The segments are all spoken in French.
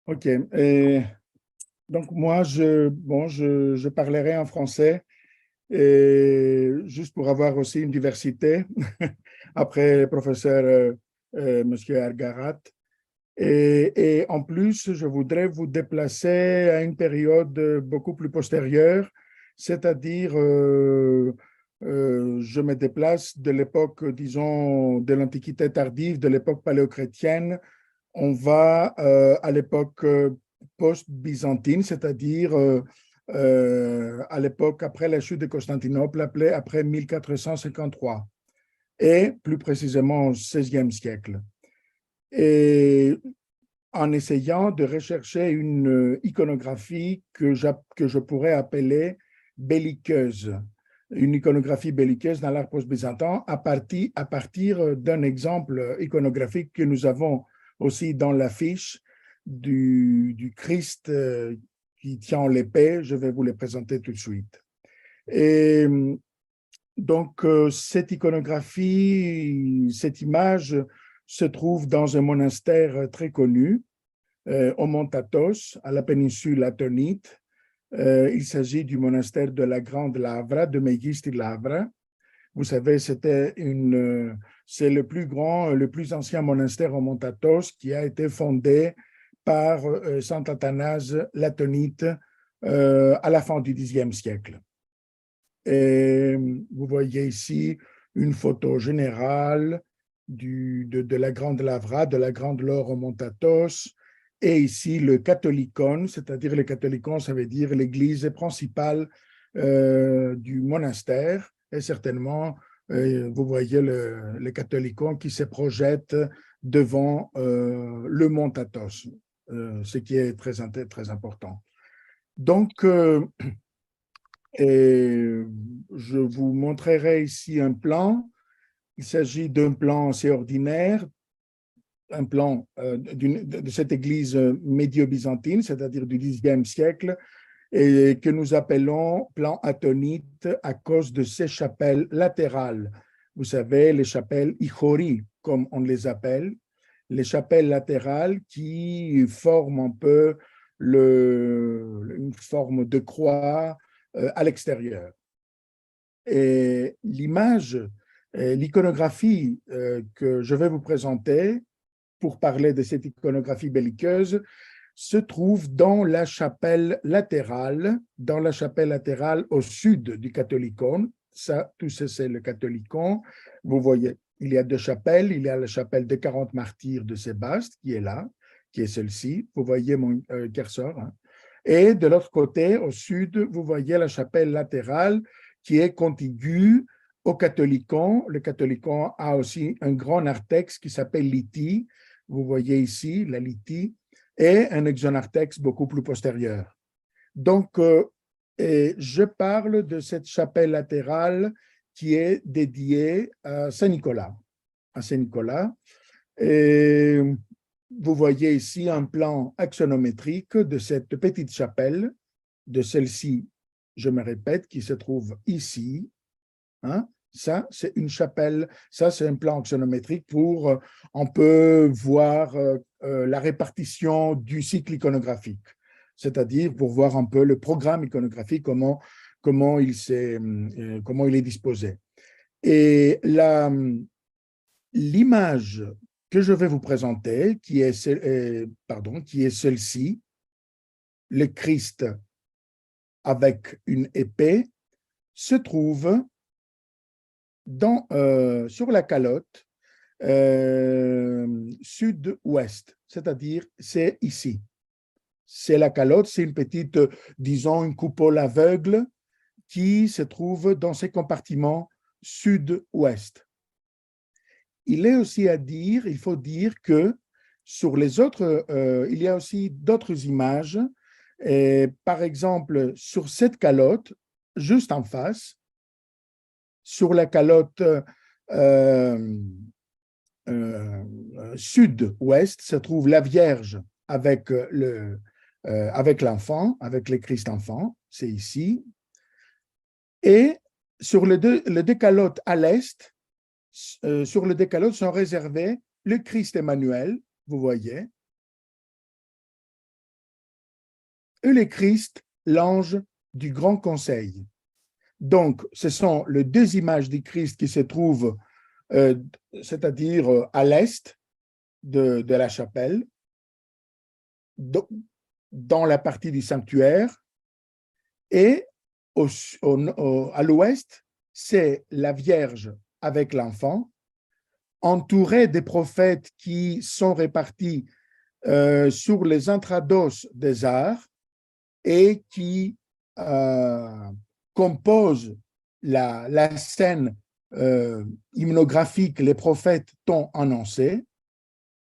Ok. Donc, moi, je parlerai en français juste pour avoir aussi une diversité après le professeur Monsieur Argarat. Et en plus, je voudrais vous déplacer à une période beaucoup plus postérieure, c'est-à-dire je me déplace de l'époque, disons, de l'Antiquité tardive, de l'époque paléochrétienne. On va à l'époque post-byzantine, c'est-à-dire à l'époque après la chute de Constantinople, appelée après 1453, et plus précisément au XVIe siècle. Et en essayant de rechercher une iconographie que je pourrais appeler belliqueuse, une iconographie belliqueuse dans l'art post-byzantin à partir d'un exemple iconographique que nous avons aussi dans l'affiche du Christ qui tient l'épée. Je vais vous le présenter tout de suite. Et donc, cette iconographie, cette image se trouve dans un monastère très connu, au mont Athos, à la péninsule athénite. Il s'agit du monastère de la Grande Lavra, de Megisti Lavra. Vous savez, c'est le plus grand, le plus ancien monastère au mont Athos qui a été fondé par saint Athanase l'Athénite à la fin du Xe siècle. Et vous voyez ici une photo générale de la Grande Lavra, de la Grande Laure au mont Athos, et ici le catholicon, c'est-à-dire le catholicon, ça veut dire l'église principale du monastère, et certainement, vous voyez le catholicon qui se projette devant le mont Athos, ce qui est très important. Donc, et je vous montrerai ici un plan. Il s'agit d'un plan assez ordinaire, un plan de cette église médio-byzantine, c'est-à-dire du Xe siècle, et que nous appelons plan athénite à cause de ces chapelles latérales. Vous savez, les chapelles ichori, comme on les appelle, les chapelles latérales qui forment un peu une forme de croix à l'extérieur. Et l'image, l'iconographie que je vais vous présenter pour parler de cette iconographie belliqueuse se trouve dans la chapelle latérale au sud du catholicon. Ça, tout ça, c'est le catholicon. Vous voyez, il y a deux chapelles. Il y a la chapelle des 40 martyrs de Sébaste, qui est là, qui est celle-ci. Vous voyez mon curseur. Hein. Et de l'autre côté, au sud, vous voyez la chapelle latérale qui est contiguë au catholicon. Le catholicon a aussi un grand narthex qui s'appelle Lyti. Vous voyez ici la Lyti, et un exonarthex beaucoup plus postérieur. Donc, je parle de cette chapelle latérale qui est dédiée à Saint-Nicolas. À Saint-Nicolas. Et vous voyez ici un plan axonométrique de cette petite chapelle, de celle-ci, je me répète, qui se trouve ici. Hein? Ça, c'est une chapelle, ça, c'est un plan axonométrique pour, on peut voir la répartition du cycle iconographique, c'est-à-dire pour voir un peu le programme iconographique, comment il est disposé. Et l'image que je vais vous présenter, qui est celle-ci, le Christ avec une épée, se trouve sur la calotte sud-ouest, c'est-à-dire c'est ici. C'est la calotte, c'est une petite, disons, une coupole aveugle qui se trouve dans ces compartiments sud-ouest. Il faut dire que sur les autres, il y a aussi d'autres images. Par exemple, sur cette calotte, juste en face, sur la calotte sud-ouest se trouve la Vierge avec l'enfant, avec le Christ enfant, c'est ici. Et sur les deux calottes à l'est, sur le décalogue sont réservés le Christ Emmanuel, vous voyez, et le Christ, l'ange du Grand Conseil. Donc, ce sont les deux images du Christ qui se trouvent, c'est-à-dire à l'est de la chapelle, dans la partie du sanctuaire, et à l'ouest, c'est la Vierge avec l'enfant, entourée des prophètes qui sont répartis sur les intrados des arts et qui composent la scène hymnographique Les prophètes t'ont annoncé,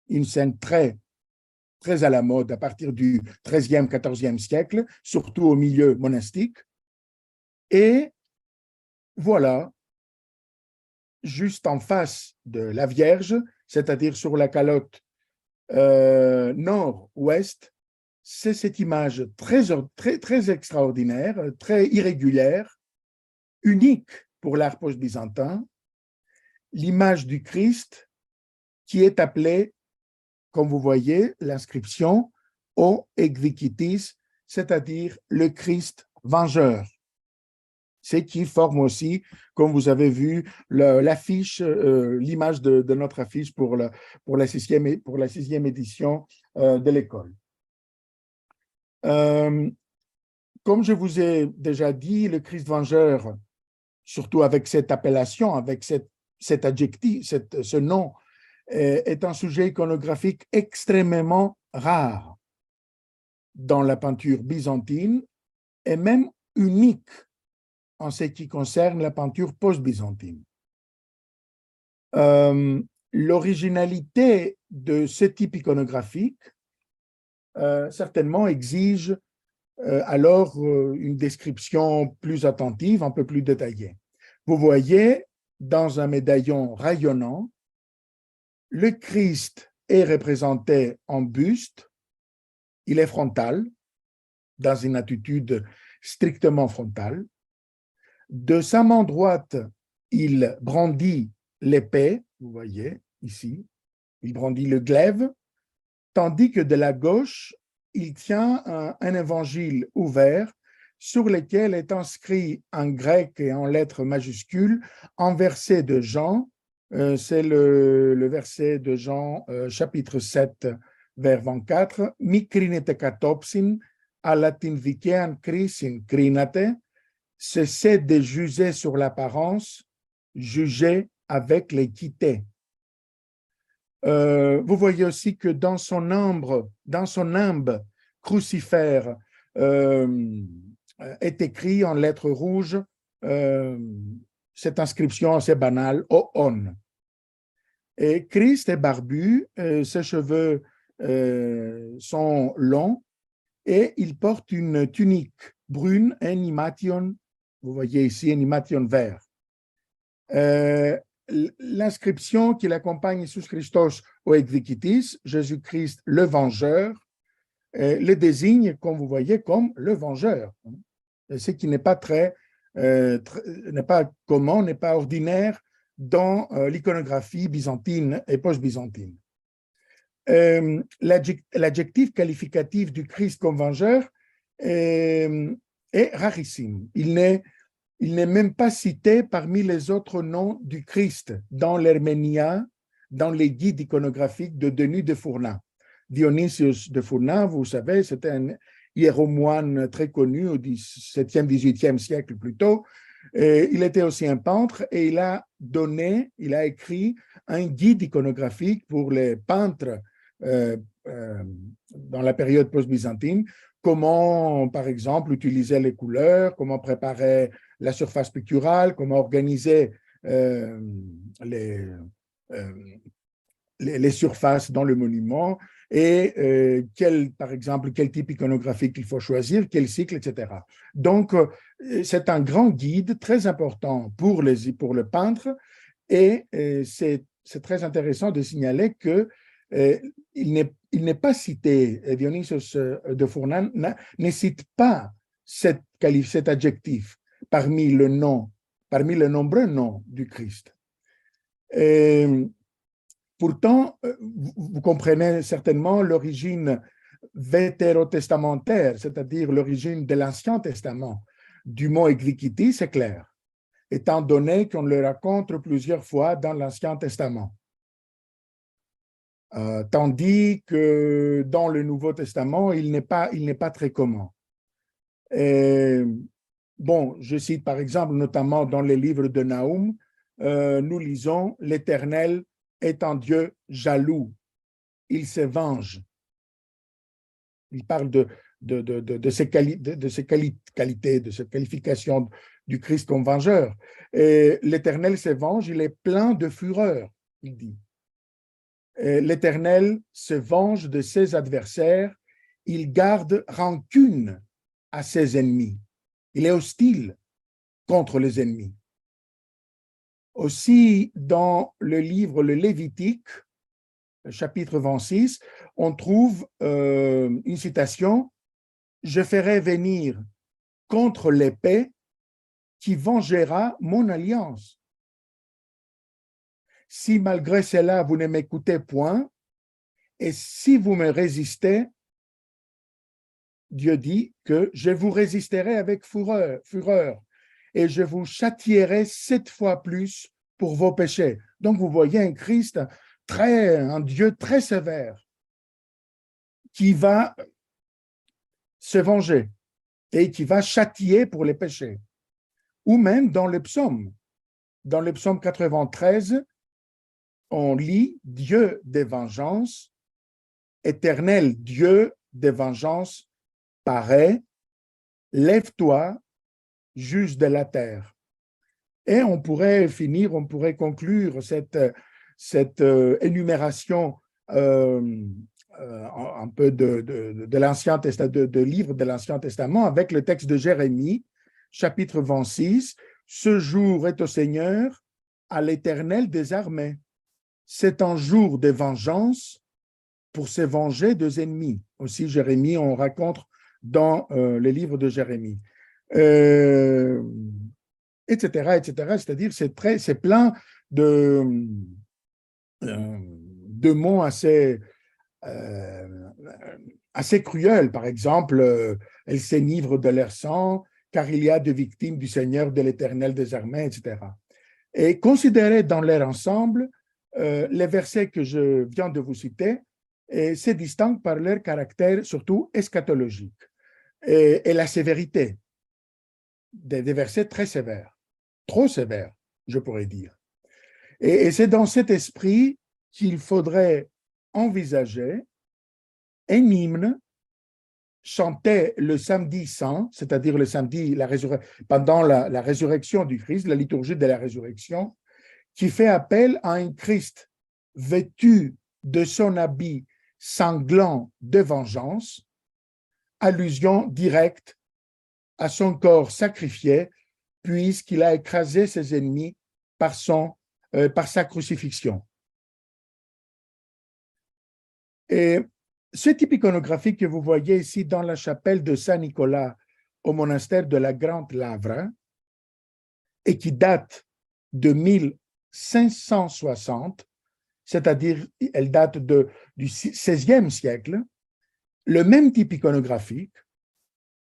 une scène très à la mode à partir du XIIIe, XIVe siècle, surtout au milieu monastique. Et voilà, juste en face de la Vierge, c'est-à-dire sur la calotte nord-ouest, c'est cette image très extraordinaire, très irrégulière, unique pour l'art post-byzantin, l'image du Christ qui est appelée, comme vous voyez, l'inscription O Ekvikitis, c'est-à-dire le Christ vengeur. C'est qui forme aussi, comme vous avez vu, l'affiche, l'image de notre affiche pour la sixième édition de l'école. Comme je vous ai déjà dit, le Christ vengeur, surtout avec cette appellation, avec cet adjectif, ce nom, est un sujet iconographique extrêmement rare dans la peinture byzantine et même unique en ce qui concerne la peinture post-byzantine. L'originalité de ce type iconographique certainement exige alors une description plus attentive, un peu plus détaillée. Vous voyez, dans un médaillon rayonnant, le Christ est représenté en buste, il est frontal, dans une attitude strictement frontale. De sa main droite, il brandit l'épée, vous voyez ici, il brandit le glaive, tandis que de la gauche, il tient un évangile ouvert sur lequel est inscrit en grec et en lettres majuscules un verset de Jean, c'est le verset de Jean, chapitre 7, vers 24, « Mi crinete katopsin, alatin vikean krisin crinate » cessez de juger sur l'apparence, jugez avec l'équité. Vous voyez aussi que dans son nimbe crucifère est écrit en lettres rouges cette inscription assez banale, O-On. Et Christ est barbu, ses cheveux sont longs et il porte une tunique brune, un himation, vous voyez ici un himation vert. L'inscription qui l'accompagne, Jesus Christos o Ekvikitis, Jésus-Christ le vengeur, le désigne, comme vous voyez, comme le vengeur, ce qui n'est pas n'est pas commun, n'est pas ordinaire dans l'iconographie byzantine et post-byzantine. L'adjectif qualificatif du Christ comme vengeur est rarissime. Il n'est même pas cité parmi les autres noms du Christ dans l'Herménia, dans les guides iconographiques de Denis de Fournas. Dionysius de Fournas, vous savez, c'était un hiéromoine très connu au XVIIe, XVIIIe siècle plutôt. Il était aussi un peintre et il a écrit un guide iconographique pour les peintres dans la période post-byzantine, comment, par exemple, utiliser les couleurs, comment préparer la surface picturale, comment organiser les surfaces dans le monument et par exemple, quel type iconographique il faut choisir, quel cycle, etc. Donc, c'est un grand guide très important pour le peintre et c'est très intéressant de signaler que il n'est pas cité, Dionysios de Fournas ne cite pas cet adjectif parmi les nombreux noms du Christ. Pourtant, vous comprenez certainement l'origine vétérotestamentaire, c'est-à-dire l'origine de l'Ancien Testament, du mot Ekvikiti, c'est clair, étant donné qu'on le raconte plusieurs fois dans l'Ancien Testament. Tandis que dans le Nouveau Testament, il n'est pas très commun. Et, bon, je cite par exemple, notamment dans les livres de Naoum, nous lisons « L'Éternel est un Dieu jaloux, il se venge ». Il parle de ces qualités, de cette qualification du Christ comme vengeur. Et l'Éternel se venge, il est plein de fureur, il dit. L'Éternel se venge de ses adversaires, il garde rancune à ses ennemis. Il est hostile contre les ennemis. Aussi, dans le livre Le Lévitique, chapitre 26, on trouve une citation « Je ferai venir contre l'épée qui vengera mon alliance. Si malgré cela, vous ne m'écoutez point, et si vous me résistez, Dieu dit que je vous résisterai avec fureur, et je vous châtierai 7 fois plus pour vos péchés. » Donc, vous voyez un Christ, un Dieu très sévère, qui va se venger et qui va châtier pour les péchés. Ou même dans le psaume. Dans le psaume 93, on lit « Dieu des vengeances, éternel Dieu des vengeances, paraît, lève-toi, juge de la terre. » Et on pourrait conclure cette énumération un peu de l'Ancien Testament, de livres de l'Ancien Testament, avec le texte de Jérémie, chapitre 26. « Ce jour est au Seigneur, à l'Éternel des armées. C'est un jour de vengeance pour se venger des ennemis. » Aussi, Jérémie, on raconte dans le livre de Jérémie. Etc., etc. C'est-à-dire, c'est plein de mots assez cruels. Par exemple, elles s'enivrent de leur sang, car il y a des victimes du Seigneur, de l'Éternel des armées, etc. Et considérés dans leur ensemble, les versets que je viens de vous citer se distinguent par leur caractère surtout eschatologique et la sévérité, des versets très sévères, trop sévères, je pourrais dire. Et c'est dans cet esprit qu'il faudrait envisager un hymne chanté le samedi saint, c'est-à-dire le samedi pendant la résurrection du Christ, la liturgie de la résurrection, qui fait appel à un Christ vêtu de son habit sanglant de vengeance, allusion directe à son corps sacrifié, puisqu'il a écrasé ses ennemis par sa crucifixion. Et ce type iconographique que vous voyez ici dans la chapelle de Saint-Nicolas au monastère de la Grande Lavre, et qui date de 1560, c'est-à-dire elle date du XVIe siècle, le même type iconographique,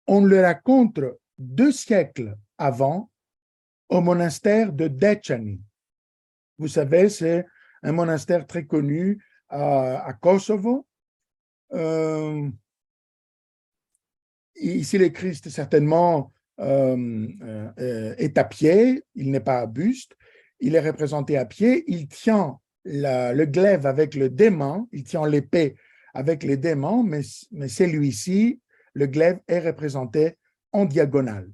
on le rencontre 2 siècles avant au monastère de Decani. Vous savez, c'est un monastère très connu à Kosovo. Ici, le Christ, certainement, est à pied, il n'est pas à buste, il est représenté à pied, il tient le glaive avec le démon, il tient l'épée avec les démons, mais celui-ci, le glaive est représenté en diagonale.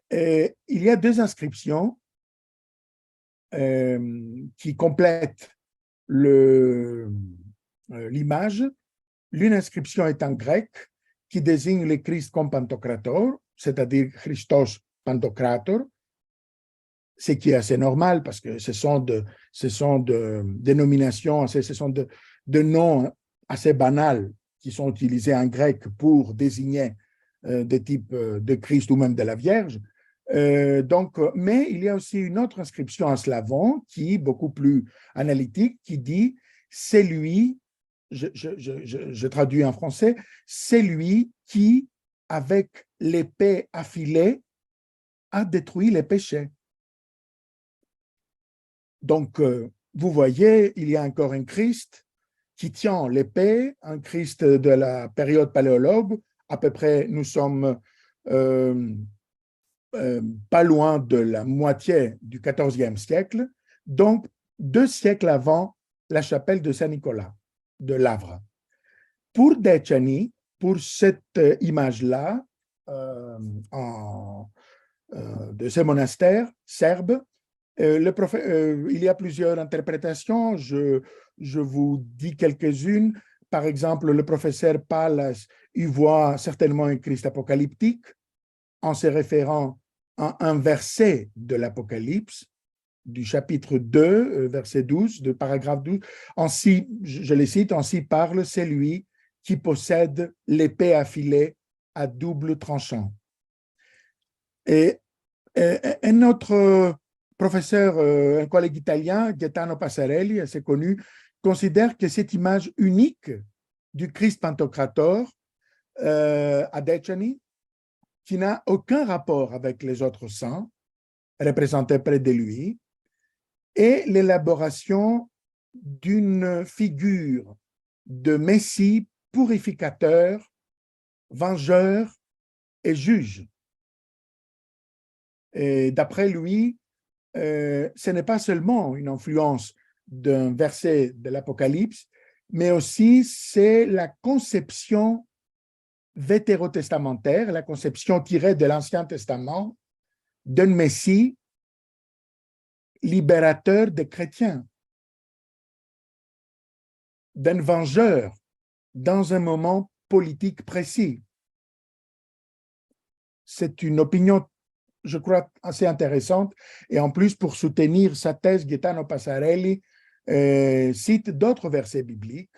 Et il y a 2 inscriptions qui complètent l'image. L'une inscription est en grec qui désigne le Christ comme Pantocrator, c'est-à-dire Christos Pantocrator, ce qui est assez normal parce que ce sont de dénominations, ce sont de noms assez banals qui sont utilisés en grec pour désigner des types de Christ ou même de la Vierge. Mais il y a aussi une autre inscription en slavon qui est beaucoup plus analytique, qui dit « C'est lui, je traduis en français, c'est lui qui, avec l'épée affilée, a détruit les péchés. Donc, vous voyez, il y a encore un Christ qui tient l'épée, un Christ de la période paléologue, à peu près, nous sommes pas loin de la moitié du XIVe siècle, donc 2 siècles avant la chapelle de Saint-Nicolas de Lavre. Pour Decani, pour cette image-là, de ce monastère serbe, il y a plusieurs interprétations, je vous dis quelques-unes. Par exemple, le professeur Pallas y voit certainement un Christ apocalyptique en se référant à un verset de l'Apocalypse, du chapitre 2, verset 12, de paragraphe 12. Ainsi, je les cite, ainsi parle celui qui possède l'épée affilée à double tranchant. Et un autre professeur, un collègue italien, Gaetano Passarelli, assez connu, considère que cette image unique du Christ Pantocrator à Decani, qui n'a aucun rapport avec les autres saints représentés près de lui, est l'élaboration d'une figure de Messie purificateur, vengeur et juge. Et d'après lui, ce n'est pas seulement une influence d'un verset de l'Apocalypse, mais aussi c'est la conception vétérotestamentaire, la conception tirée de l'Ancien Testament d'un Messie libérateur des chrétiens, d'un vengeur dans un moment politique précis. C'est une opinion, je crois, assez intéressante. Et en plus, pour soutenir sa thèse, Gaetano Passarelli cite d'autres versets bibliques,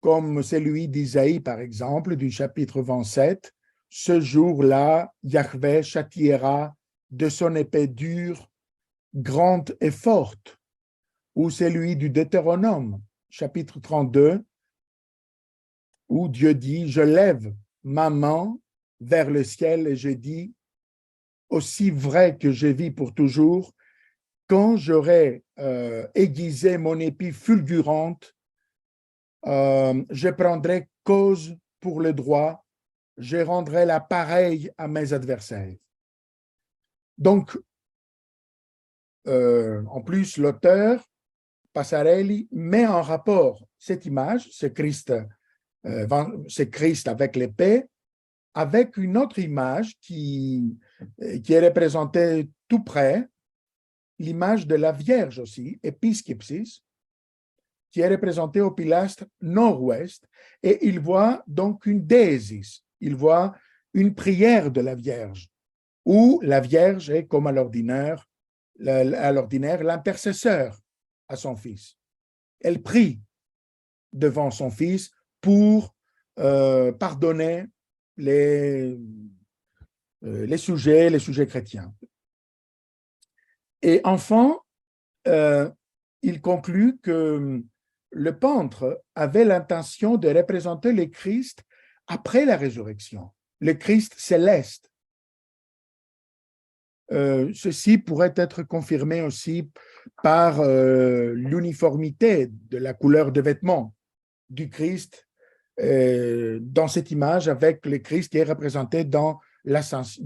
comme celui d'Isaïe, par exemple, du chapitre 27. « Ce jour-là, Yahvé châtiera de son épée dure, grande et forte. » Ou celui du Deutéronome, chapitre 32, où Dieu dit « Je lève ma main vers le ciel et je dis, aussi vrai que je vis pour toujours, quand j'aurai aiguisé mon épée fulgurante, je prendrai cause pour le droit, je rendrai la pareille à mes adversaires. » Donc, en plus, l'auteur, Passarelli, met en rapport cette image, ce Christ avec l'épée, avec une autre image qui est représentée tout près, l'image de la Vierge aussi, Episcopsis, qui est représentée au pilastre nord-ouest, et il voit donc une déesis, il voit une prière de la Vierge, où la Vierge est, comme à l'ordinaire, l'intercesseur à son fils. Elle prie devant son fils pour pardonner les sujets chrétiens. Et enfin, il conclut que le peintre avait l'intention de représenter le Christ après la résurrection, le Christ céleste. Ceci pourrait être confirmé aussi par l'uniformité de la couleur de vêtements du Christ dans cette image, avec le Christ qui est représenté dans l'image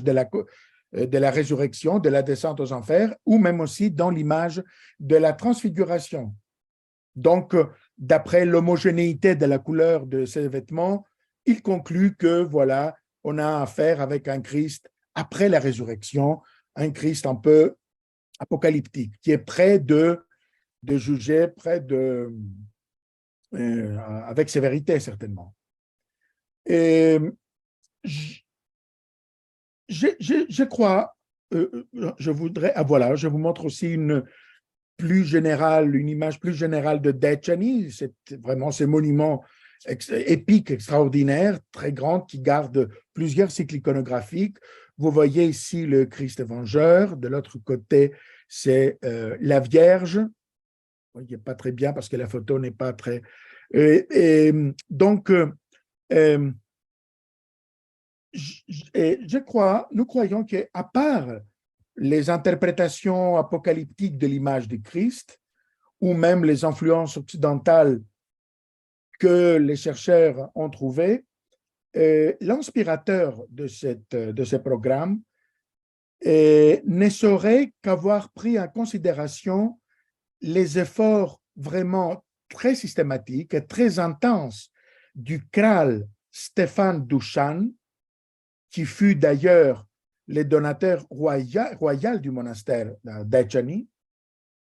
de la résurrection, de la descente aux enfers, ou même aussi dans l'image de la transfiguration. Donc, d'après l'homogénéité de la couleur de ces vêtements, il conclut que, voilà, on a affaire avec un Christ après la résurrection, un Christ un peu apocalyptique, qui est prêt de juger, prêt de... avec sévérité, certainement. Et je crois, je voudrais, voilà, je vous montre aussi une image plus générale de Decani, c'est vraiment ces monuments épiques, extraordinaires, très grands, qui gardent plusieurs cycles iconographiques. Vous voyez ici le Christ vengeur, de l'autre côté, c'est la Vierge, Vous voyez pas très bien parce que la photo n'est pas très… donc, je crois, nous croyons qu'à part les interprétations apocalyptiques de l'image du Christ, ou même les influences occidentales que les chercheurs ont trouvées, l'inspirateur de ce programme ne saurait qu'avoir pris en considération les efforts vraiment très systématiques et très intenses du Kral Stéphane Douchan, qui fut d'ailleurs le donateur royal du monastère d'Etchani,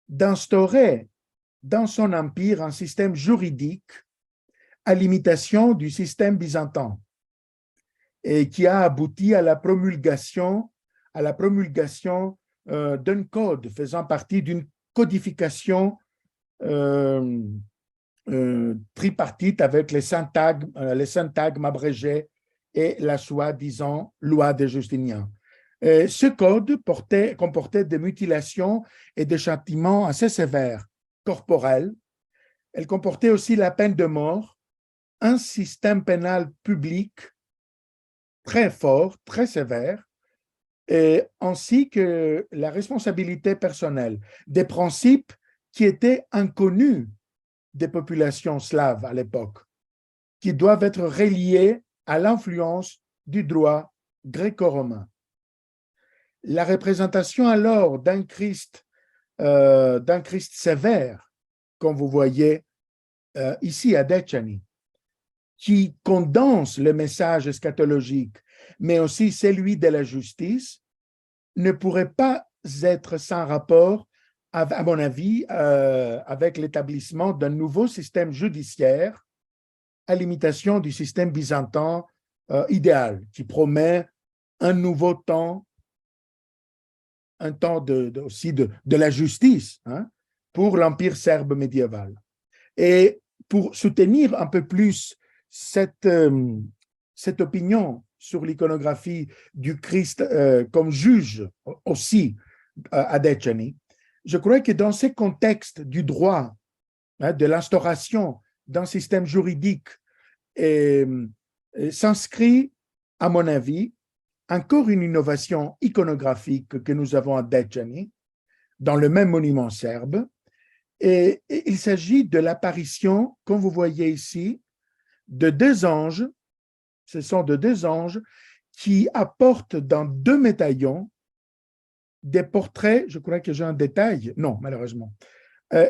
d'instaurer dans son empire un système juridique à l'imitation du système byzantin et qui a abouti à la promulgation d'un code faisant partie d'une codification tripartite avec les syntagmes abrégés et la soi-disant loi de Justinien. Ce code comportait des mutilations et des châtiments assez sévères, corporels. Elle comportait aussi la peine de mort, un système pénal public très fort, très sévère, ainsi que la responsabilité personnelle, des principes qui étaient inconnus des populations slaves à l'époque, qui doivent être reliés à l'influence du droit gréco-romain. La représentation alors d'un Christ sévère, comme vous voyez ici à Decani, qui condense le message eschatologique, mais aussi celui de la justice, ne pourrait pas être sans rapport, à mon avis, avec l'établissement d'un nouveau système judiciaire à l'imitation du système byzantin idéal, qui promet un nouveau temps, un temps aussi de la justice pour l'empire serbe médiéval. Et pour soutenir un peu plus cette opinion sur l'iconographie du Christ comme juge aussi à Decani, je crois que dans ce contexte du droit, de l'instauration d'un système juridique, s'inscrit, à mon avis, encore une innovation iconographique que nous avons à Decani, dans le même monument serbe. Et il s'agit de l'apparition, comme vous voyez ici, de deux anges. Ce sont de deux anges qui apportent dans deux médaillons des portraits, je crois que j'ai un détail, non, malheureusement.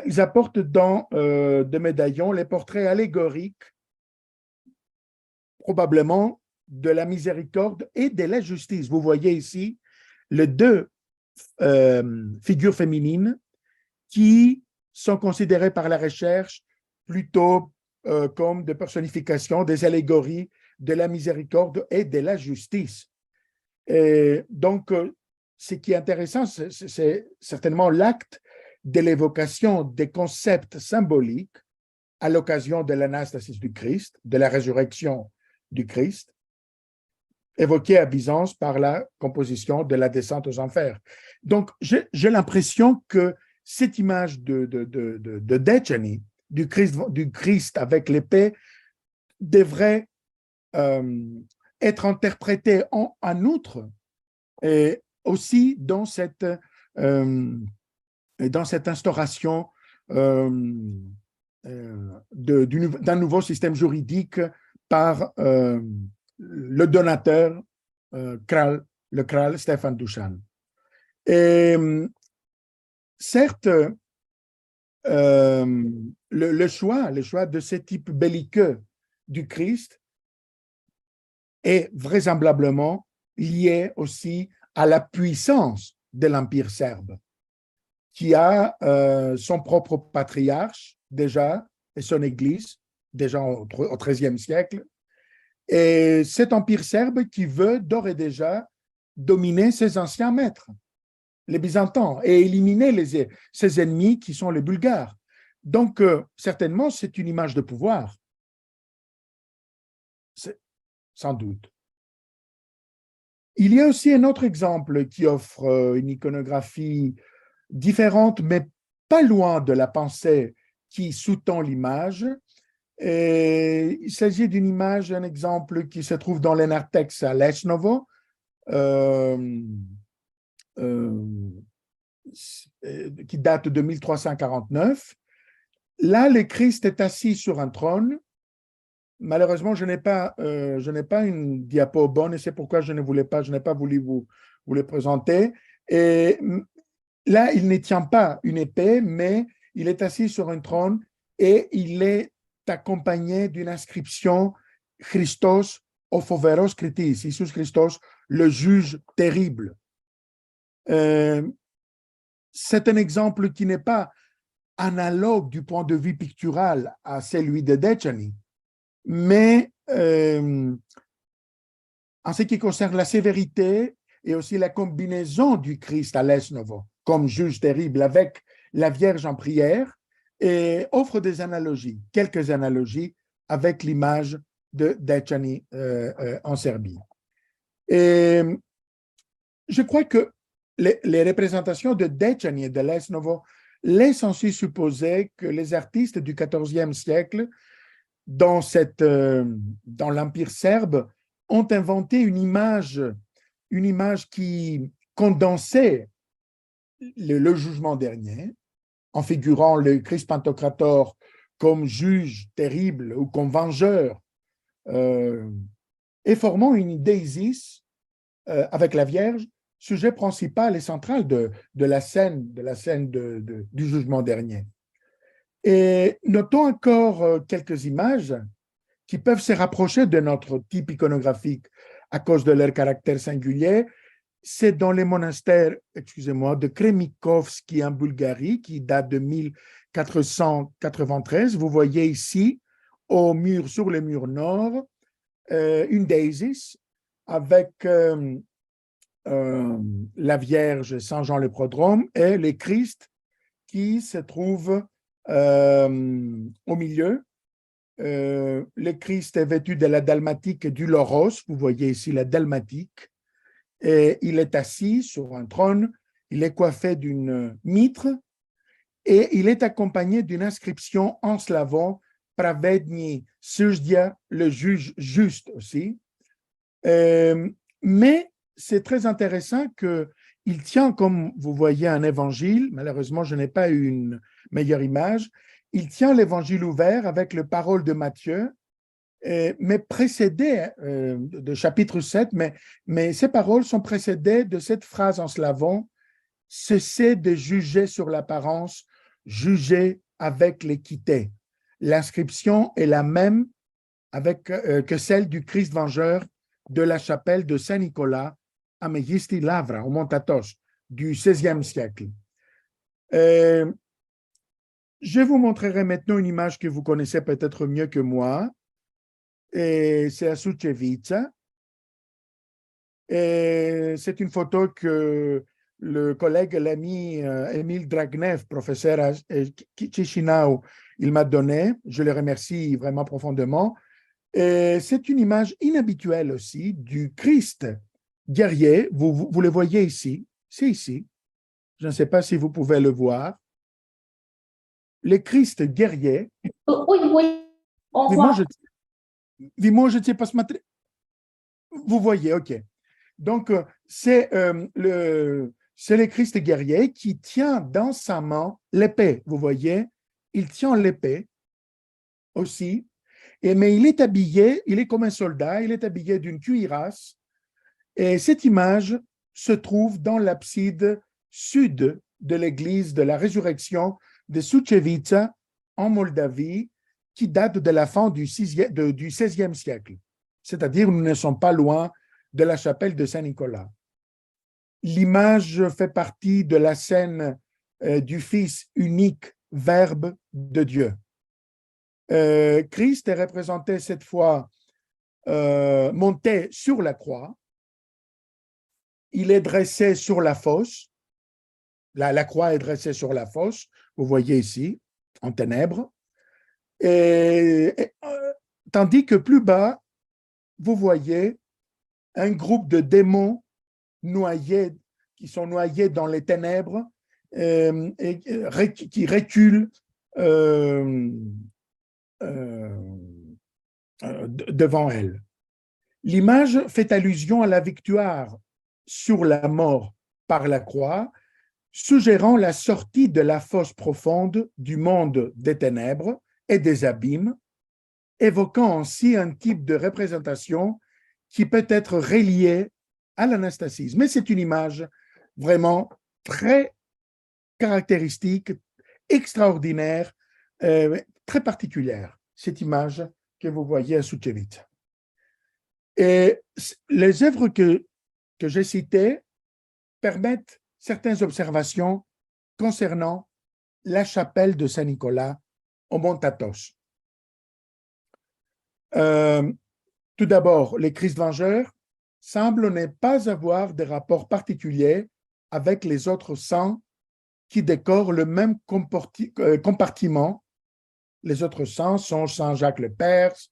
Ils apportent dans deux médaillons les portraits allégoriques, probablement de la miséricorde et de la justice. Vous voyez ici les deux figures féminines qui sont considérées par la recherche plutôt comme des personnifications, des allégories de la miséricorde et de la justice. Et donc, ce qui est intéressant, c'est certainement l'acte de l'évocation des concepts symboliques à l'occasion de l'anastasis du Christ, de la résurrection du Christ, évoquée à Byzance par la composition de la descente aux enfers. Donc, j'ai l'impression que cette image de Decani, du Christ avec l'épée, devrait être interprétée en outre et aussi dans cette instauration d'un nouveau système juridique par le donateur, le Kral Stéphane Douchan. Et certes, le choix de ce type belliqueux du Christ est vraisemblablement lié aussi à la puissance de l'Empire serbe, qui a son propre patriarche déjà et son église déjà au XIIIe siècle, et cet empire serbe qui veut d'ores et déjà dominer ses anciens maîtres, les Byzantins, et éliminer ses ennemis qui sont les Bulgares. Donc, certainement, c'est une image de pouvoir. Sans doute. Il y a aussi un autre exemple qui offre une iconographie différente, mais pas loin de la pensée qui sous-tend l'image. Et il s'agit d'une image, un exemple qui se trouve dans l'Enartex à Lešnovo, euh, qui date de 1349. Là, le Christ est assis sur un trône. Malheureusement, je n'ai pas une diapo bonne et c'est pourquoi je n'ai pas voulu vous le présenter. Et là, il ne tient pas une épée, mais il est assis sur un trône et il est accompagné d'une inscription Christos o phoveros kritis, Jesus Christos, le juge terrible. C'est un exemple qui n'est pas analogue du point de vue pictural à celui de Decani, mais en ce qui concerne la sévérité et aussi la combinaison du Christ à Lešnovo comme juge terrible avec la Vierge en prière, et offre des analogies, quelques analogies avec l'image de Decani en Serbie. Et je crois que les représentations de Decani et de Lešnovo laissent ainsi supposer que les artistes du XIVe siècle dans l'Empire serbe ont inventé une image qui condensait le jugement dernier, en figurant le Christ Pantocrator comme juge terrible ou comme vengeur, et formant une déisis avec la Vierge, sujet principal et central de la scène du jugement dernier. Et notons encore quelques images qui peuvent se rapprocher de notre type iconographique à cause de leur caractère singulier. C'est dans les monastères, de Kremikovski en Bulgarie, qui date de 1493. Vous voyez ici, sur le mur nord, une déisis avec la Vierge Saint Jean le Prodrome et le Christ qui se trouve au milieu. Le Christ est vêtu de la dalmatique et du loros. Vous voyez ici la dalmatique. Et il est assis sur un trône, il est coiffé d'une mitre et il est accompagné d'une inscription en slavon Pravedni Sujdia, le juge juste aussi. Mais c'est très intéressant qu'il tient, comme vous voyez, un évangile. Malheureusement, je n'ai pas eu une meilleure image. Il tient l'évangile ouvert avec les paroles de Matthieu, mais précédé de chapitre 7, mais ces paroles sont précédées de cette phrase en slavon: cessez de juger sur l'apparence, jugez avec l'équité. L'inscription est la même que celle du Christ vengeur de la chapelle de Saint-Nicolas à Megisti Lavra, au Montatos, du XVIe siècle. Je vous montrerai maintenant une image que vous connaissez peut-être mieux que moi. Et c'est à Sucevica. Et c'est une photo que le collègue, l'ami Emile Dragnev, professeur à Chisinau, il m'a donnée. Je le remercie vraiment profondément. Et c'est une image inhabituelle aussi du Christ guerrier. Vous le voyez ici. C'est ici. Je ne sais pas si vous pouvez le voir. Le Christ guerrier. Oui, on voit. Je ne sais pas ce matin. Vous voyez, ok. Donc, c'est le Christ guerrier qui tient dans sa main l'épée. Vous voyez, il tient l'épée aussi. Mais il est habillé, il est comme un soldat, il est habillé d'une cuirasse. Et cette image se trouve dans l'abside sud de l'église de la résurrection de Sucevica en Moldavie, qui date de la fin du XVIe siècle. C'est-à-dire, nous ne sommes pas loin de la chapelle de Saint-Nicolas. L'image fait partie de la scène du Fils unique, Verbe de Dieu. Christ est représenté cette fois monté sur la croix. Il est dressé sur la fosse. La croix est dressée sur la fosse. Vous voyez ici, en ténèbres. Tandis que plus bas, vous voyez un groupe de démons qui sont noyés dans les ténèbres qui recule devant elle. L'image fait allusion à la victoire sur la mort par la croix, suggérant la sortie de la fosse profonde du monde des ténèbres et des abîmes, évoquant ainsi un type de représentation qui peut être relié à l'anastasis. Mais c'est une image vraiment très caractéristique, extraordinaire, très particulière, cette image que vous voyez à Suchevitz. Et les œuvres que j'ai citées permettent certaines observations concernant la chapelle de Saint-Nicolas au Mont Athos. Tout d'abord, les Christ vengeurs semblent ne pas avoir de rapport particulier avec les autres saints qui décorent le même compartiment. Les autres saints sont Saint Jacques le Perse,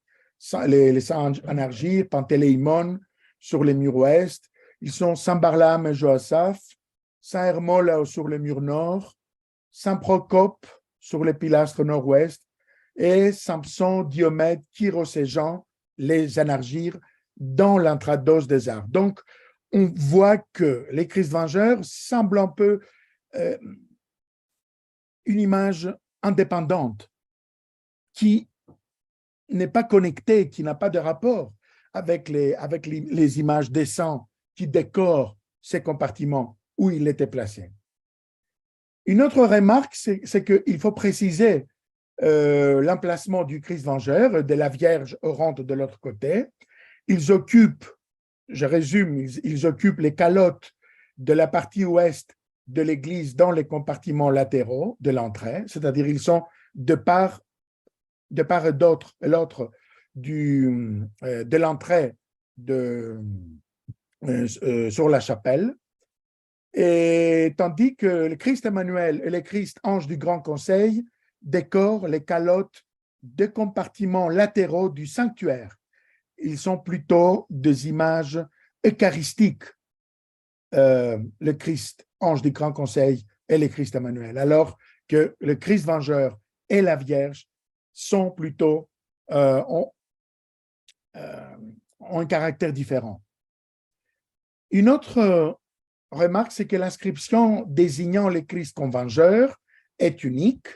les saints Anargir, Pantéléimon sur les murs ouest. Ils sont Saint Barlam et Joasaph, Saint Hermole sur le mur nord, Saint Procope sur les pilastres nord-ouest et Samson, Diomède, Kyros et Jean, les Anargir, dans l'intrados des arts. Donc, on voit que les Christ vengeurs semblent un peu une image indépendante qui n'est pas connectée, qui n'a pas de rapport avec les images des saints qui décorent ces compartiments où il était placé. Une autre remarque, c'est qu'il faut préciser l'emplacement du Christ vengeur, de la Vierge orante de l'autre côté. Ils occupent, je résume, ils occupent les calottes de la partie ouest de l'église dans les compartiments latéraux de l'entrée, c'est-à-dire ils sont de part et d'autre de l'entrée sur la chapelle, et tandis que le Christ Emmanuel et le Christ Ange du Grand Conseil décorent les calottes des compartiments latéraux du sanctuaire. Ils sont plutôt des images eucharistiques, le Christ Ange du Grand Conseil et le Christ Emmanuel, alors que le Christ Vengeur et la Vierge sont plutôt ont un caractère différent. Une autre remarque, c'est que l'inscription désignant le Christ comme vengeur est unique,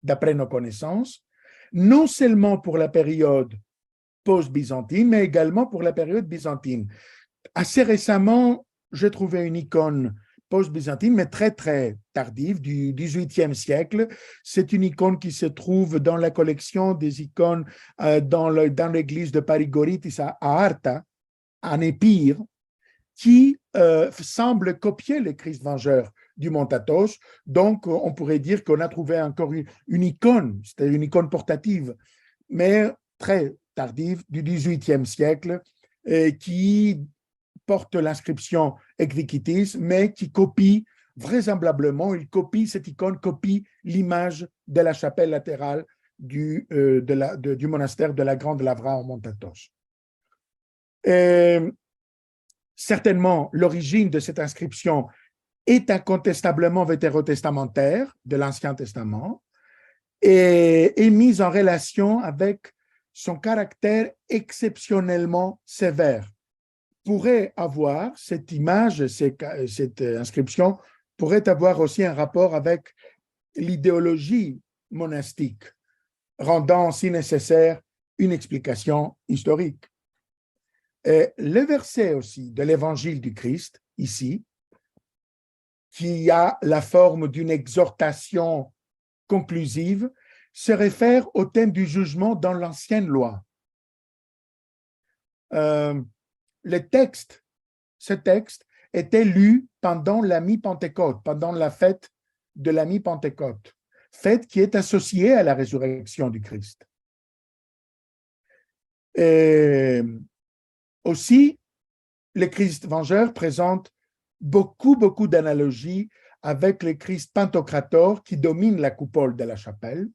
d'après nos connaissances, non seulement pour la période post-byzantine, mais également pour la période byzantine. Assez récemment, j'ai trouvé une icône post-byzantine, mais très, très tardive, du XVIIIe siècle. C'est une icône qui se trouve dans la collection des icônes dans l'église de Parigoritis à Arta, en Épire, qui semble copier le Christ vengeur du Mont Athos. Donc, on pourrait dire qu'on a trouvé encore une icône, c'était une icône portative, mais très tardive, du XVIIIe siècle, qui porte l'inscription Equidicis, mais qui copie vraisemblablement, cette icône copie l'image de la chapelle latérale du monastère de la Grande Lavra au Mont Athos. Certainement, l'origine de cette inscription est incontestablement vétérotestamentaire de l'Ancien Testament et est mise en relation avec son caractère exceptionnellement sévère. Pourrait avoir cette image, cette inscription, pourrait avoir aussi un rapport avec l'idéologie monastique, rendant si nécessaire une explication historique. Et le verset aussi de l'évangile du Christ, ici, qui a la forme d'une exhortation conclusive, se réfère au thème du jugement dans l'ancienne loi. Ce texte était lu pendant la mi-Pentecôte, pendant la fête de la mi-Pentecôte, fête qui est associée à la résurrection du Christ. Et aussi, le Christ vengeur présente beaucoup d'analogies avec le Christ Pantocrator qui domine la coupole de la chapelle.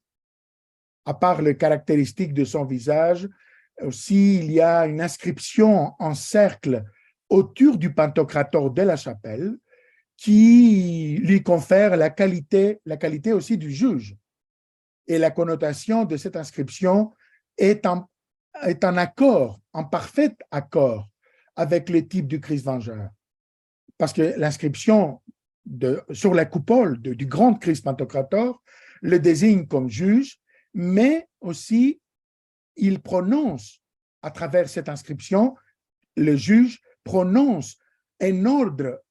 À part les caractéristiques de son visage, aussi il y a une inscription en cercle autour du Pantocrator de la chapelle qui lui confère la qualité aussi du juge. Et la connotation de cette inscription est en accord, en parfait accord avec le type du Christ vengeur. Parce que l'inscription sur la coupole du grand Christ Pantocrator le désigne comme juge, mais aussi il prononce, à travers cette inscription, le juge prononce un ordre,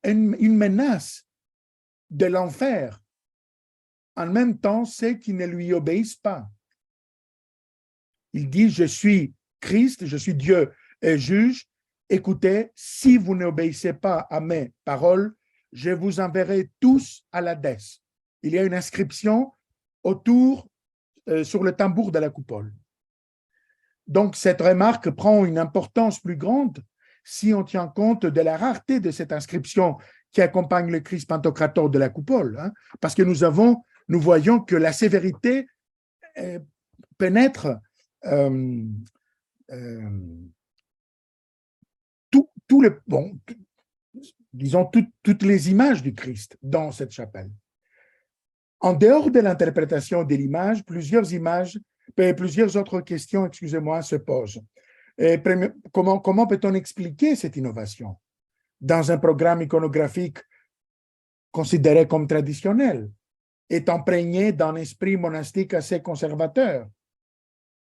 une menace de l'enfer, en même temps ceux qui ne lui obéissent pas. Il dit, je suis Christ, je suis Dieu et juge. Écoutez, si vous n'obéissez pas à mes paroles, je vous enverrai tous à l'Hadès. Il y a une inscription autour, sur le tambour de la coupole. Donc, cette remarque prend une importance plus grande si on tient compte de la rareté de cette inscription qui accompagne le Christ Pantocrator de la coupole, hein, parce que nous voyons que la sévérité pénètre toutes les images du Christ dans cette chapelle. En dehors de l'interprétation de l'image, plusieurs autres questions, se posent. Comment peut-on expliquer cette innovation dans un programme iconographique considéré comme traditionnel, est imprégné d'un esprit monastique assez conservateur?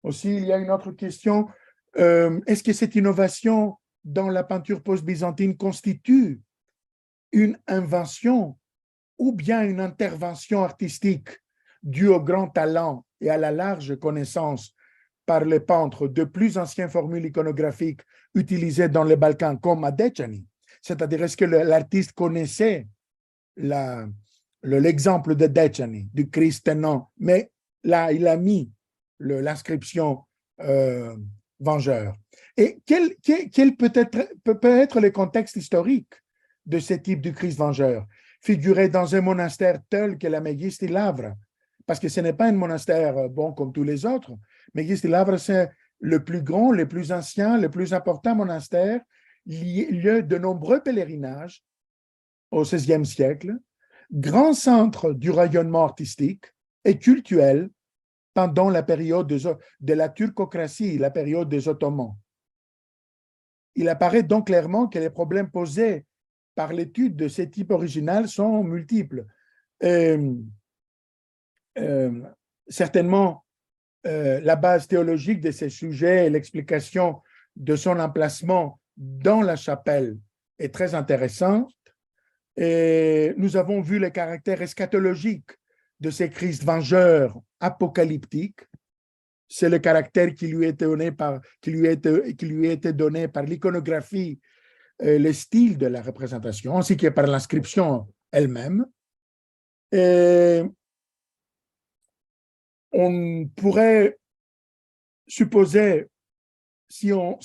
Aussi, il y a une autre question. Est-ce que cette innovation dans la peinture post-byzantine constitue une invention ou bien une intervention artistique due au grand talent et à la large connaissance par les peintres de plus anciennes formules iconographiques utilisées dans les Balkans, comme à Decani? C'est-à-dire, est-ce que l'artiste connaissait l'exemple de Decani, du Christ tenant, mais là, il a mis l'inscription vengeur. Et quel peut être le contexte historique de ce type du Christ vengeur, figuré dans un monastère tel que la Megisti Lavra? Parce que ce n'est pas un monastère bon comme tous les autres. Megisti Lavra, c'est le plus grand, le plus ancien, le plus important monastère, lieu de nombreux pèlerinages au XVIe siècle, grand centre du rayonnement artistique et cultuel pendant la période de la turcocratie, la période des Ottomans. Il apparaît donc clairement que les problèmes posés par l'étude de ce type original sont multiples. Certainement, la base théologique de ces sujets et l'explication de son emplacement dans la chapelle est très intéressante. Et nous avons vu le caractère eschatologique de ces Christ vengeurs apocalyptiques. C'est le caractère qui lui était donné par l'iconographie, le style de la représentation, ainsi que par l'inscription elle-même. Et on pourrait supposer, si on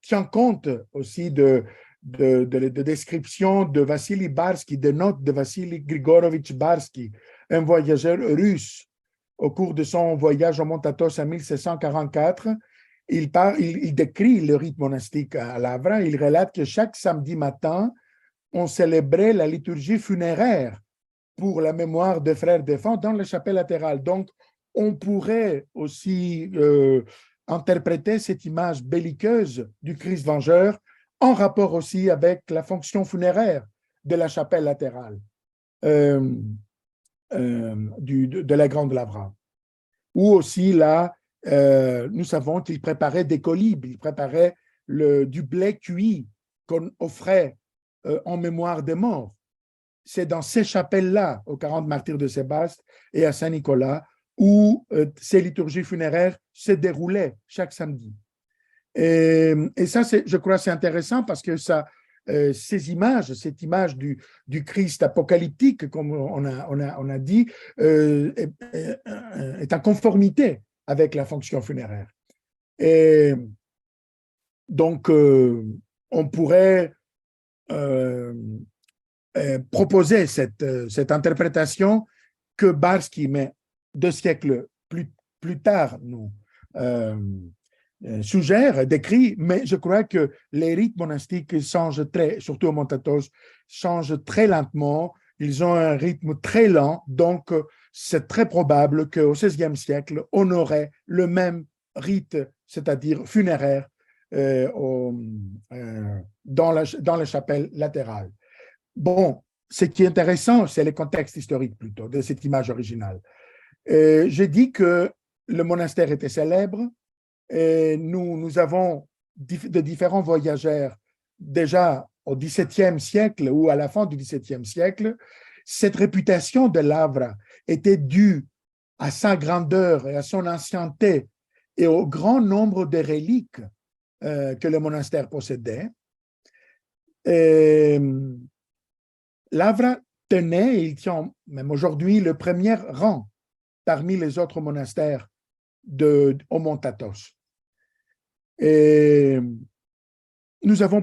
tient compte aussi de description de Vassili Barsky, de notes de Vassili Grigorovitch Barsky, un voyageur russe, au cours de son voyage au Mont Athos en 1744, il décrit le rite monastique à Lavra. Il relate que chaque samedi matin, on célébrait la liturgie funéraire pour la mémoire des frères défunts dans la chapelle latérale. Donc, on pourrait aussi interpréter cette image belliqueuse du Christ vengeur en rapport aussi avec la fonction funéraire de la chapelle latérale de la Grande Lavra. Ou aussi là, nous savons qu'il préparait des colibres, il préparait du blé cuit qu'on offrait en mémoire des morts. C'est dans ces chapelles-là, aux 40 martyrs de Sébaste et à Saint-Nicolas, où ces liturgies funéraires se déroulaient chaque samedi. Et ça, je crois, c'est intéressant parce que cette image du Christ apocalyptique, comme on a dit, est en conformité avec la fonction funéraire. Et donc, on pourrait proposer cette interprétation que Barsky, mais 2 siècles plus tard, suggère, décrit, mais je crois que les rites monastiques changent surtout au Monte Athos, changent très lentement. Ils ont un rythme très lent, donc c'est très probable qu'au XVIe siècle, on aurait le même rite, c'est-à-dire funéraire, dans les chapelles latérales. Bon, ce qui est intéressant, c'est le contexte historique plutôt de cette image originale. J'ai dit que le monastère était célèbre. Et nous avons de différents voyageurs déjà au XVIIe siècle ou à la fin du XVIIe siècle. Cette réputation de l'Avra était due à sa grandeur et à son ancienneté et au grand nombre de reliques que le monastère possédait. L'Avra tenait, et il tient même aujourd'hui, le premier rang parmi les autres monastères au Monte Athos. Et nous avons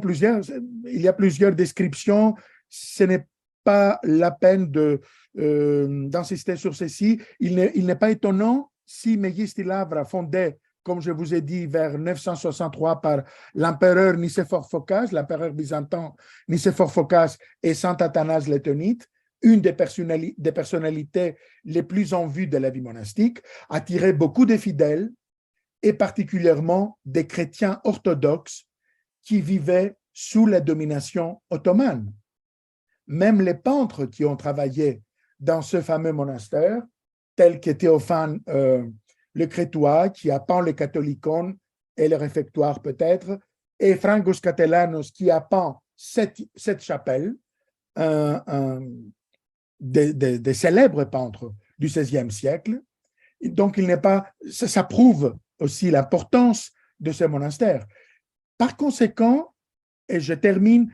il y a plusieurs descriptions. Ce n'est pas la peine d'insister sur ceci. Il n'est pas étonnant si Mégisty Lavra, fondé, comme je vous ai dit, vers 963 par l'empereur Nicéphore Phocas, l'empereur byzantin Nicéphore Phocas et saint Athanase Lettonite, une des personnalités les plus en vue de la vie monastique, attirait beaucoup de fidèles et particulièrement des chrétiens orthodoxes qui vivaient sous la domination ottomane. Même les peintres qui ont travaillé dans ce fameux monastère, tels que Théophane le Crétois, qui a peint le Catholicon et le réfectoire peut-être, et Frangos Catellanos, qui a peint cette chapelle, des célèbres peintres du XVIe siècle. Donc, il n'est pas, ça prouve aussi l'importance de ce monastère. Par conséquent, et je termine,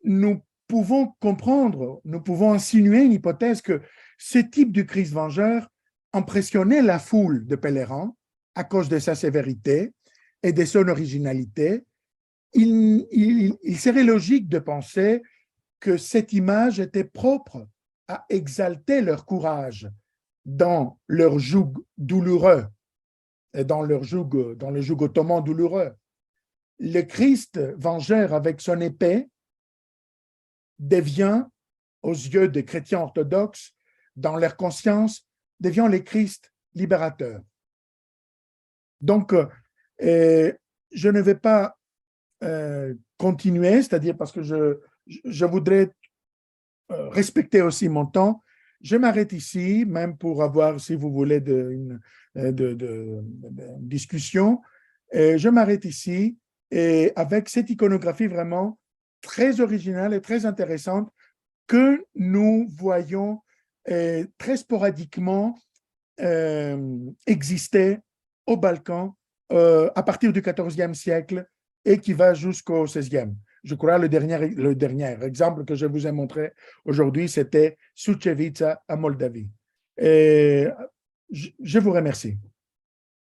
nous pouvons comprendre, nous pouvons insinuer une hypothèse que ce type de Christ vengeur impressionnait la foule de pèlerins à cause de sa sévérité et de son originalité. Il serait logique de penser que cette image était propre à exalter leur courage dans leur joug douloureux, et dans le joug ottoman douloureux. Le Christ vengeur avec son épée devient, aux yeux des chrétiens orthodoxes, dans leur conscience, devient le Christ libérateur. Donc, je ne vais pas continuer, c'est-à-dire parce que je voudrais respecter aussi mon temps. Je m'arrête ici, même pour avoir, si vous voulez, une discussion. Je m'arrête ici et avec cette iconographie vraiment très originale et très intéressante que nous voyons très sporadiquement exister au Balkan à partir du XIVe siècle et qui va jusqu'au XVIe. Je crois le dernier exemple que je vous ai montré aujourd'hui, c'était Sucevica à Moldavie. Et je vous remercie.